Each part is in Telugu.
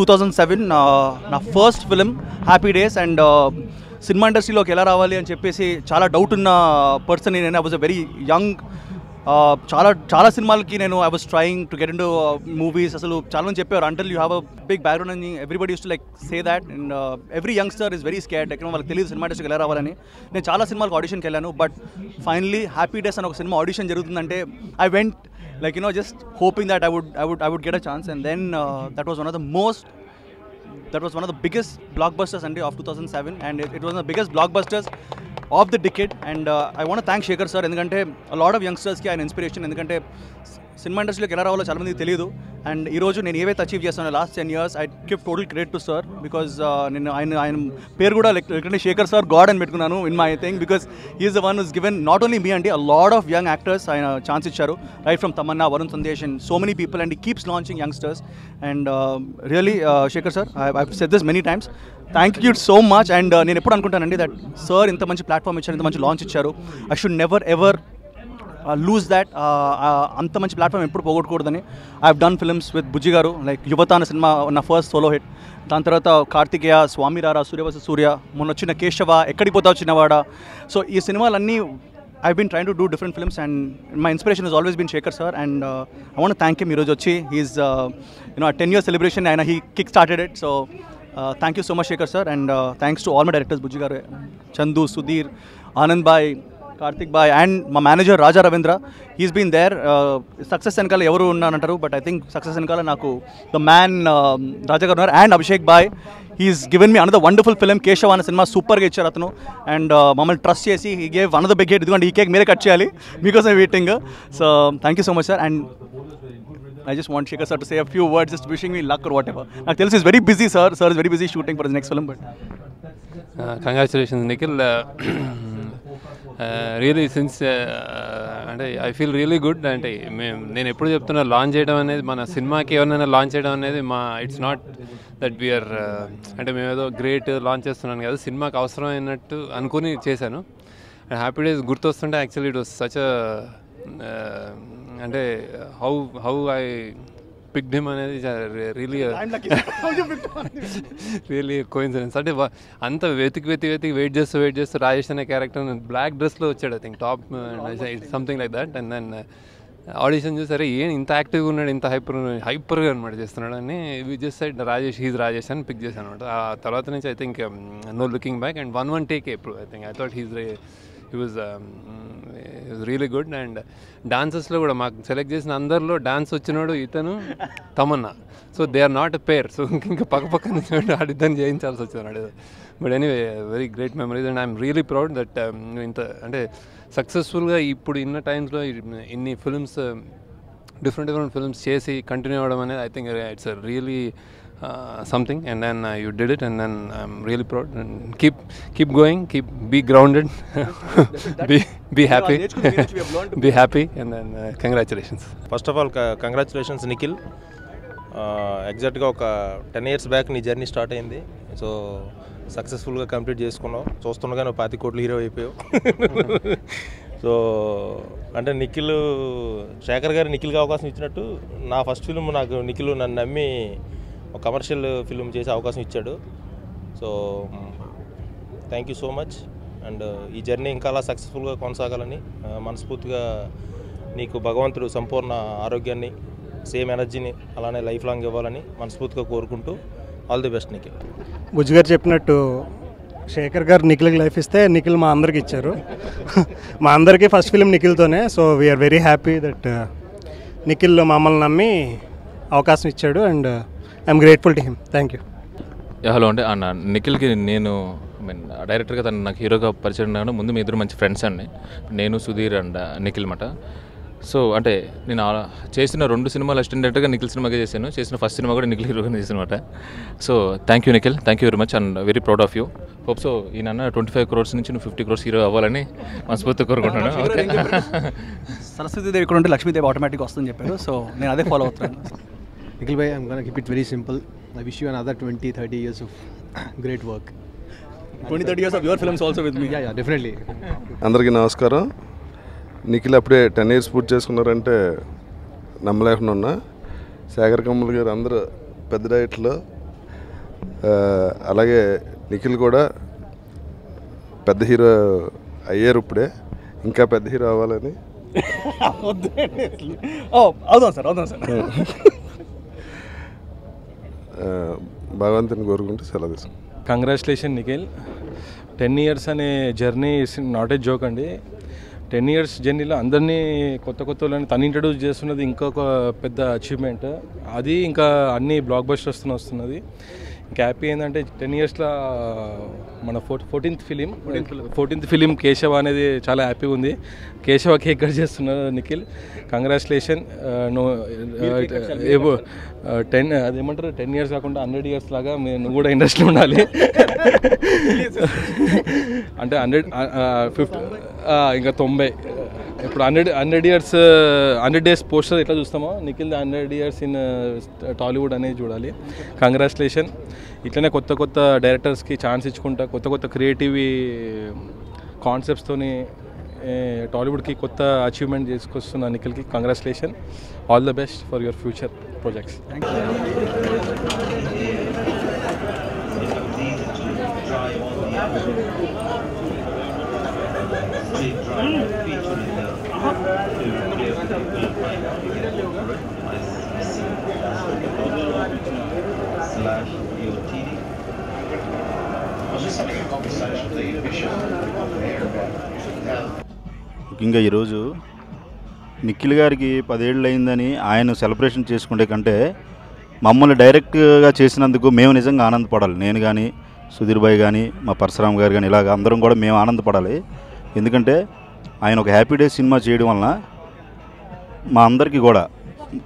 2007 నా first film happy days. And cinema ఇండస్ట్రీలోకి ఎలా రావాలి అని చెప్పేసి చాలా డౌట్ ఉన్న పర్సన్ నేను. I was a very young. చాలా సినిమాలకి నేను I was trying to get in to movies. అసలు చాలా మంది చెప్పారు until you have a big background అని everybody used to like say that. And every youngster is very scared, ఎక్కడ వాళ్ళకి తెలియదు సినిమా ఇండస్ట్రీకి ఎలా రావాలని. నేను చాలా సినిమాలకు ఆడిషన్కి వెళ్ళాను, బట్ ఫైనలీ హ్యాపీ డేస్ అని ఒక సినిమా ఆడిషన్ జరుగుతుందంటే I went like just hoping that I would get a chance. And then that was one of the biggest blockbusters of 2007, and it was one of the biggest blockbusters of the decade. And I want to thank Shekhar sir, endukante a lot of youngsters ki ఆయన inspiration. endukante సినిమా ఇండస్ట్రీలోకి ఎలా రావాలో చాలా మందికి తెలియదు. అండ్ ఈరోజు నేను ఏవైతే అచీవ్ చేస్తానో last 10 years, I give total credit to sir. Because నేను ఆయన పేరు కూడా లైక్ శేఖర్ సార్ గాడ్ అని పెట్టుకున్నాను in my thing, because is the one who's given not only me అండి, a lot of young actors ఆయన ఛాన్స్ ఇచ్చారు, right from Tamannaah, Varun Sandesh and so many people. And he keeps launching youngsters. And really Sekhar sir, I said this many times, thank you so much. And నేను ఎప్పుడు అనుకుంటానండి దట్ సార్ ఇంత మంచి ప్లాట్ఫామ్ ఇచ్చారు, ఇంత మంచి లాంచ్ ఇచ్చారు, I should never ever lose that. అంత మంచి ప్లాట్ఫామ్ ఎప్పుడు పోగొట్టకూడదని. I have done films with Bujji garu, like యువత అనే సినిమా నా ఫస్ట్ సోలో హిట్. దాని తర్వాత కార్తికేయ, స్వామి రారా, సూర్యవశ సూర్య, మొన్న వచ్చిన కేశవ, ఎక్కడికి పోతావు చిన్నవాడ. సో ఈ సినిమాలన్నీ I been trying to do different films, and my inspiration is always been Sekhar sir. And I want thank him. ఈరోజు వచ్చి హీస్ 10 year సెలబ్రేషన్ ఆయన he kick started it. So thank you so much Sekhar sir. And thanks to all my directors, Bujji garu, Chandu, Sudheer, Anand bhai, Karthik bhai, and మా manager Raja Ravindra. He's been there. Success వెనకాల ఎవరు ఉన్నారంటారు, బట్ ఐ థింక్ సక్సెస్ వెనకాల నాకు ద మ్యాన్ రాజా గారు ఉన్నారు. అండ్ అభిషేక్ బాయ్, he's given me another wonderful film Keshava అనే సినిమా, సూపర్గా ఇచ్చారు అతను. అండ్ మమ్మల్ని ట్రస్ట్ చేసి he gave another big hit. ఇదిగోండి ఈ కేక్ మీరే కట్ చేయాలి, మీకోసం waiting. So thank you so much sir. And I just want Shekhar sir to say a few words, just wishing me luck or whatever. Now tell us, he's very busy, sir. Sir is very busy shooting for his next film, but congratulations, Nikhil. Really, since అంటే ఐ ఫీల్ రియలీ గుడ్. అంటే నేను ఎప్పుడు చెప్తున్నా, లాంచ్ చేయడం అనేది, మన సినిమాకి ఎవరినైనా లాంచ్ చేయడం అనేది ఇట్స్ నాట్ దట్ వీఆర్ అంటే మేము ఏదో గ్రేట్ లాంచ్ చేస్తున్నాను కదా, సినిమాకి అవసరమైనట్టు అనుకుని చేశాను. అండ్ హ్యాపీ డేస్ గుర్తొస్తుంటే యాక్చువల్లీ ఇట్ వాస్ సచ్ అంటే హౌ ఐ పిక్డ్ హిమ్ అనేది రియలీ కోఇన్సిడెన్స్. అంటే అంత వెతికి వెయిట్ చేస్తూ రాజేష్ అనే క్యారెక్టర్ బ్లాక్ డ్రెస్లో వచ్చాడు, I think top something like that. And then audition చూసారే ఇంత యాక్టివ్గా ఉన్నాడు, ఇంత హైపర్గా అనమాట చేస్తున్నాడు అని జస్ట్ సైడ్ రాజేష్ అని పిక్ చేశాను అనమాట. ఆ తర్వాత నుంచి I think no looking back. And one take ఎప్పుడు I think I thought he was really good. And డాన్సెస్లో కూడా మాకు సెలెక్ట్ చేసిన అందరిలో డాన్స్ వచ్చినాడు ఇతను, Tamannaah. So they are not a pair. So ఇంకా పక్క నుంచి ఆడిద్దని చేయించాల్సి వచ్చినాడు. But anyway very great memories. And I'm really proud that ఇంత అంటే సక్సెస్ఫుల్గా ఇప్పుడు ఇన్న టైమ్స్లో ఇన్ని ఫిల్మ్స్ డిఫరెంట్ ఫిల్మ్స్ చేసి కంటిన్యూ అవ్వడం అనేది I think it's really something. And then you did it, and then I'm really proud. And keep going, be grounded, be happy, be happy. And then congratulations. First of all, congratulations Nikhil. ఎగ్జాక్ట్గా ఒక 10 years బ్యాక్ నీ జర్నీ స్టార్ట్ అయింది. సో సక్సెస్ఫుల్గా కంప్లీట్ చేసుకున్నావు. చూస్తుండగా నువ్వు 50 కోట్ల హీరో అయిపోయావు. సో అంటే శేఖర్ గారు నిఖిల్కి అవకాశం ఇచ్చినట్టు నా ఫస్ట్ ఫిల్మ్ నాకు నిఖిల్ నన్ను నమ్మి ఒక కమర్షియల్ ఫిల్మ్ చేసే అవకాశం ఇచ్చాడు. So thank you so much. And ఈ జర్నీ ఇంకా అలా సక్సెస్ఫుల్గా కొనసాగాలని మనస్ఫూర్తిగా నీకు భగవంతుడు సంపూర్ణ ఆరోగ్యాన్ని, సేమ్ ఎనర్జీని అలానే లైఫ్ లాంగ్ ఇవ్వాలని మనస్ఫూర్తిగా కోరుకుంటూ ఆల్ ది బెస్ట్ నిఖిల్. బుజ్జి గారు చెప్పినట్టు శేఖర్ గారు నిఖిల్కి లైఫ్ ఇస్తే నిఖిల్ మా అందరికి ఇచ్చారు. మా అందరికీ ఫస్ట్ ఫిలిం నిఖిల్తోనే. So we're very happy that Nikhil మమ్మల్ని నమ్మి అవకాశం ఇచ్చాడు. And I'm grateful to him. Thank you. Hello అండి. అన్న నిఖిల్కి నేను డైరెక్టర్గా తను నాకు హీరోగా పరిచయం ఉన్నాను. ముందు మీ ఇద్దరు మంచి ఫ్రెండ్స్ అండి, నేను సుధీర్ అండ్ నిఖిల్ మాట. సో అంటే నేను చేసిన 2 సినిమాలు అసిస్టెంట్ డైరెక్టర్గా నిఖిల్ సినిమాగా చేసిన ఫస్ట్ సినిమా కూడా నిఖిల్ హీరోగా చేసిన అనమాట. So thank you Nikhil, thank you very much and very proud of you. Hope so ఈ నాన్న 25 crores నుంచి నువ్వు 50 crores హీరో అవ్వాలని మనస్ఫూర్తిగా కోరుకుంటున్నాను. సరస్వతీదేవి ఇక్కడ ఉంటే లక్ష్మీదేవి ఆటోమేటిక్గా వస్తుందని చెప్పారు. సో నేను అదే ఫాలో అవుతున్నాను. Nikhil bhai, I'm gonna keep it very simple. I wish you another 20-30 years of great work. 20-30 years of your films also with me. Yeah, definitely. అందరికీ నమస్కారం. నిఖిల్ అప్పుడే 10 years పూర్తి చేసుకున్నారంటే నమ్మలేకుండా ఉన్నా. శేఖర్ కమ్ముల్ గారు అందరూ పెద్ద డైట్లో అలాగే నిఖిల్ కూడా పెద్ద హీరో అయ్యారు, ఇప్పుడే ఇంకా పెద్ద హీరో అవ్వాలని అవుదాం సార్ భగవంతుని కోరుకుంటూ సెలవు తీసుకుంటాం. కంగ్రాచులేషన్ నిఖిల్. 10 years అనే journey is not a joke అండి. 10 years జర్నీలో అందరినీ కొత్త వాళ్ళని తను ఇంట్రడ్యూస్ చేస్తున్నది ఇంకొక పెద్ద అచీవ్మెంట్. అది ఇంకా అన్ని బ్లాక్ బస్టర్స్ వస్తున్నది. ఇంకా హ్యాపీ ఏంటంటే 10 yearsలో మన 14th ఫిలిం కేశవ అనేది చాలా హ్యాపీగా ఉంది. కేశవ కేక్ కట్ చేస్తున్నారు నిఖిల్. కంగ్రాచులేషన్. అదేమంటారు 10 years కాకుండా 100 years లాగా నువ్వు కూడా ఇండస్ట్రీలో ఉండాలి. అంటే 150 ఇంకా 90 ఇప్పుడు 100 years 100 days పోస్టర్ ఎట్లా చూస్తామో నిఖిల్ 100 years ఇన్ టాలీవుడ్ అనేది చూడాలి. కంగ్రాచులేషన్. ఇట్లనే కొత్త డైరెక్టర్స్కి ఛాన్స్ ఇచ్చుకుంటా కొత్త క్రియేటివ్ కాన్సెప్ట్స్తోని టాలీవుడ్కి కొత్త అచీవ్మెంట్ చేసుకొస్తున్న నిఖిల్కి congratulation. All the best for your future projects. ముఖ్యంగా ఈరోజు నిఖిల్ గారికి 10 ఏళ్ళు అయిందని ఆయన సెలబ్రేషన్ చేసుకునే కంటే మమ్మల్ని డైరెక్ట్గా చేసినందుకు మేము నిజంగా ఆనందపడాలి. నేను కానీ, సుధీర్ భాయ్ కానీ, మా పరశురామ్ గారు కానీ, ఇలాగ అందరం కూడా మేము ఆనందపడాలి. ఎందుకంటే ఆయన ఒక హ్యాపీ డే సినిమా చేయడం వలన మా అందరికీ కూడా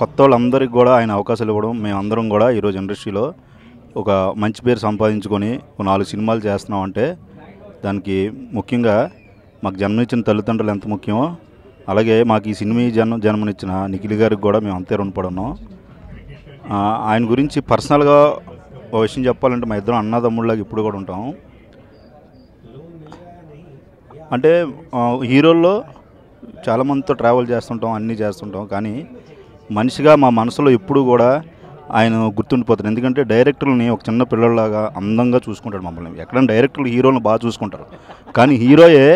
కొత్త వాళ్ళందరికీ కూడా ఆయన అవకాశాలు ఇవ్వడం, మేమందరం కూడా ఈరోజు ఇండస్ట్రీలో ఒక మంచి పేరు సంపాదించుకొని 4 సినిమాలు చేస్తున్నామంటే దానికి ముఖ్యంగా మాకు జన్మనిచ్చిన తల్లిదండ్రులు ఎంత ముఖ్యమో అలాగే మాకు ఈ సినిమా జన్మనిచ్చిన నిఖిల్ గారికి కూడా మేము అంతే రుణపడి ఉన్నాం. ఆయన గురించి పర్సనల్గా ఒక విషయం చెప్పాలంటే మా ఇద్దరం అన్నదమ్ముళ్ళగా ఇప్పుడు కూడా ఉంటాం. అంటే హీరోల్లో చాలామందితో ట్రావెల్ చేస్తుంటాం, అన్నీ చేస్తుంటాం, కానీ మనిషిగా మా మనసులో ఎప్పుడూ కూడా ఆయన గుర్తుండిపోతారు. ఎందుకంటే డైరెక్టర్లని ఒక చిన్న పిల్లల్లాగా అందంగా చూసుకుంటాడు మమ్మల్ని. ఎక్కడైనా డైరెక్టర్లు హీరోలను బాగా చూసుకుంటారు, కానీ హీరోయే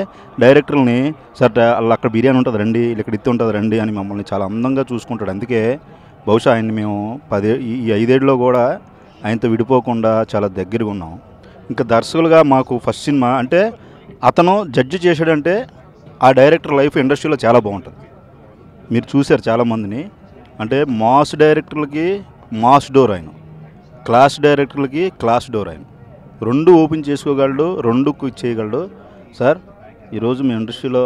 డైరెక్టర్లని సార్ వాళ్ళు అక్కడ బిర్యానీ ఉంటుంది రండి, ఇక్కడ ఇత్తి ఉంటుంది రండి అని మమ్మల్ని చాలా అందంగా చూసుకుంటాడు. అందుకే బహుశా ఆయన్ని మేము ఈ 5 ఏళ్ళలో కూడా ఆయనతో విడిపోకుండా చాలా దగ్గరగా ఉన్నాం. ఇంకా దర్శకులుగా మాకు ఫస్ట్ సినిమా అంటే అతను జడ్జి చేశాడంటే ఆ డైరెక్టర్ లైఫ్ ఇండస్ట్రీలో చాలా బాగుంటుంది. మీరు చూశారు చాలామందిని. అంటే మాస్ డైరెక్టర్లకి మాస్ డోర్ ఆయన, క్లాస్ డైరెక్టర్లకి క్లాస్ డోర్ ఆయన. 2 ఓపెన్ చేసుకోగలడు, 2 చేయగలడు. సార్ ఈరోజు మీ ఇండస్ట్రీలో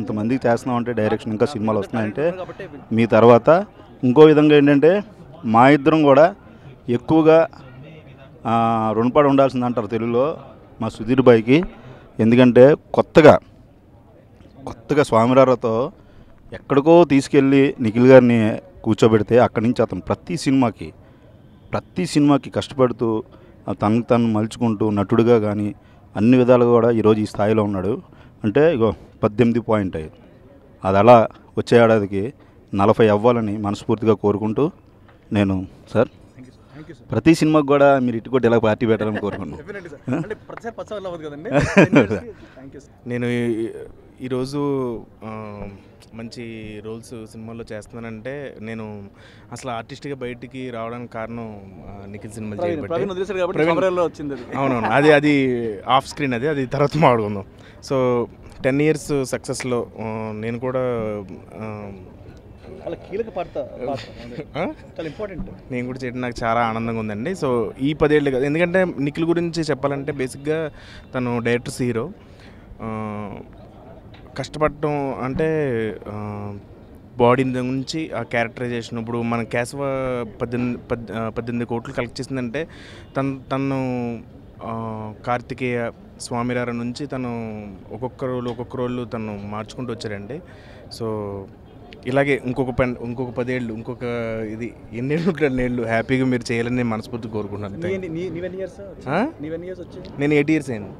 ఇంతమందికి చేస్తున్నామంటే డైరెక్షన్ ఇంకా సినిమాలు వస్తున్నాయంటే మీ తర్వాత ఇంకో విధంగా ఏంటంటే మా ఇద్దరం కూడా ఎక్కువగా రుణపడి ఉండాల్సింది అంటారు తెలుగులో మా సుధీర్ భాయ్కి. ఎందుకంటే కొత్తగా స్వామిరారతో ఎక్కడికో తీసుకెళ్ళి నిఖిల్ గారిని కూర్చోబెడితే అక్కడి నుంచి అతను ప్రతి సినిమాకి కష్టపడుతూ తను మలుచుకుంటూ నటుడుగా కానీ అన్ని విధాలుగా కూడా ఈరోజు ఈ స్థాయిలో ఉన్నాడు. అంటే ఇగో 18.5 అది అలా వచ్చే ఏడాదికి 40 అవ్వాలని మనస్ఫూర్తిగా కోరుకుంటూ నేను సార్ ప్రతి సినిమాకి కూడా మీరు ఇటుకొట్టి ఇలా పార్టీ పెట్టాలని కోరుకుంటున్నాను. నేను ఈరోజు మంచి రోల్స్ సినిమాల్లో చేస్తున్నానంటే నేను అసలు ఆర్టిస్ట్గా బయటికి రావడానికి కారణం నిఖిల్ సినిమాలు చేయబట్టి. అవునవును, అది ఆఫ్ స్క్రీన్, అది తర్వాత మాట్లాడుకుందాం. సో 10 years సక్సెస్లో నేను కూడా నేను కూడా చేయడం నాకు చాలా ఆనందంగా ఉందండి. సో ఈ 10 ఏళ్ళు కదా, ఎందుకంటే నిఖిల్ గురించి చెప్పాలంటే బేసిక్గా తను డైరెక్టర్స్ హీరో. కష్టపడటం అంటే బాడీ నుంచి ఆ క్యారెక్టరైజేషన్. ఇప్పుడు మన కేశవ 18 కోట్లు కలెక్ట్ చేసిందంటే తను కార్తికేయ, స్వామిరార నుంచి తను ఒక్కొక్క రోలు తను మార్చుకుంటూ వచ్చారండి. సో ఇలాగే ఇంకొక 10 ఏళ్ళు ఇంకొక ఇది ఎన్నేళ్ళు హ్యాపీగా మీరు చేయాలని నేను మనస్ఫూర్తిగా కోరుకుంటున్నాను. నేను 8 years అయింది.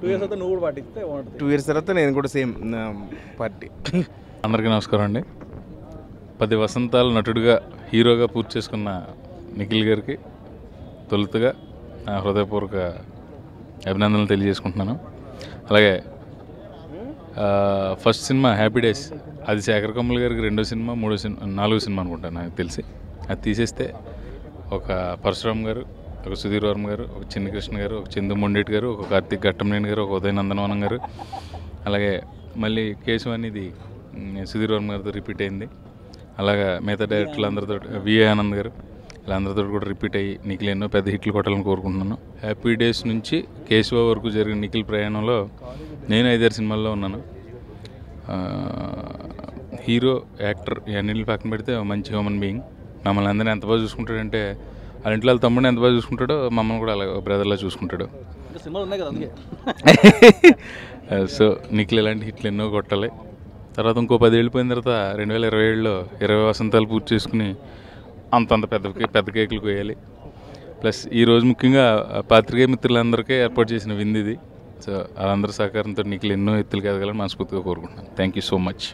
2 years తర్వాత నేను కూడా సేమ్ పార్టీ. అందరికీ నమస్కారం అండి. 10 వసంతాలు నటుడిగా హీరోగా పూర్తి చేసుకున్న నిఖిల్ గారికి తొలుతగా నా హృదయపూర్వక అభినందనలు తెలియజేసుకుంటున్నాను. అలాగే ఫస్ట్ సినిమా హ్యాపీ డేస్, అది శేఖర్ కమ్ముల గారికి 2వ సినిమా 4వ సినిమా అనుకుంటాను నాకు తెలిసి. అది తీసేస్తే ఒక పరశురామ్ గారు, ఒక సుధీర్ వర్మ గారు, ఒక చిన్ని కృష్ణ గారు, ఒక చందు మొండేటి గారు, ఒక కార్తీక్ ఘట్టంనేని గారు, ఒక ఉదయ నందనవనం గారు, అలాగే మళ్ళీ కేశవ్ అనేది సుధీర్ వర్మ గారితో రిపీట్ అయింది. అలాగా మిగతా డైరెక్టర్లు అందరితో, విఏ ఆనంద్ గారు, వీళ్ళందరితో కూడా రిపీట్ అయ్యి నిఖిల్ ఎన్నో పెద్ద హిట్లు కొట్టాలని కోరుకుంటున్నాను. హ్యాపీ డేస్ నుంచి కేశవ వరకు జరిగిన నిఖిల్ ప్రయాణంలో నేను 5-6 సినిమాల్లో ఉన్నాను. హీరో, యాక్టర్ ఇవన్నీ పక్కన పెడితే మంచి హ్యూమన్ బీయింగ్. మమ్మల్ని అందరినీ ఎంత బాగా చూసుకుంటాడంటే, వాళ్ళ ఇంట్లో వాళ్ళ తమ్ముడిని ఎంత బాగా చూసుకుంటాడో మమ్మల్ని కూడా అలా బ్రదర్లా చూసుకుంటాడు. సో నిఖిల్ ఇలాంటి హిట్లు ఎన్నో కొట్టాలి. తర్వాత ఇంకో 10 ఏళ్ళు పోయిన తర్వాత 2027లో 20 వసంతాలు పూర్తి చేసుకుని అంతంత పెద్ద కేకులు కోయాలి. ప్లస్ ఈరోజు ముఖ్యంగా పాత్రికేయ మిత్రులందరికీ ఏర్పాటు చేసిన విందు ఇది. సో వాళ్ళందరి సహకారంతో నిఖిల్ ఎన్నో ఎత్తులు ఎదగాలని మనస్ఫూర్తిగా కోరుకుంటున్నాను. Thank you so much.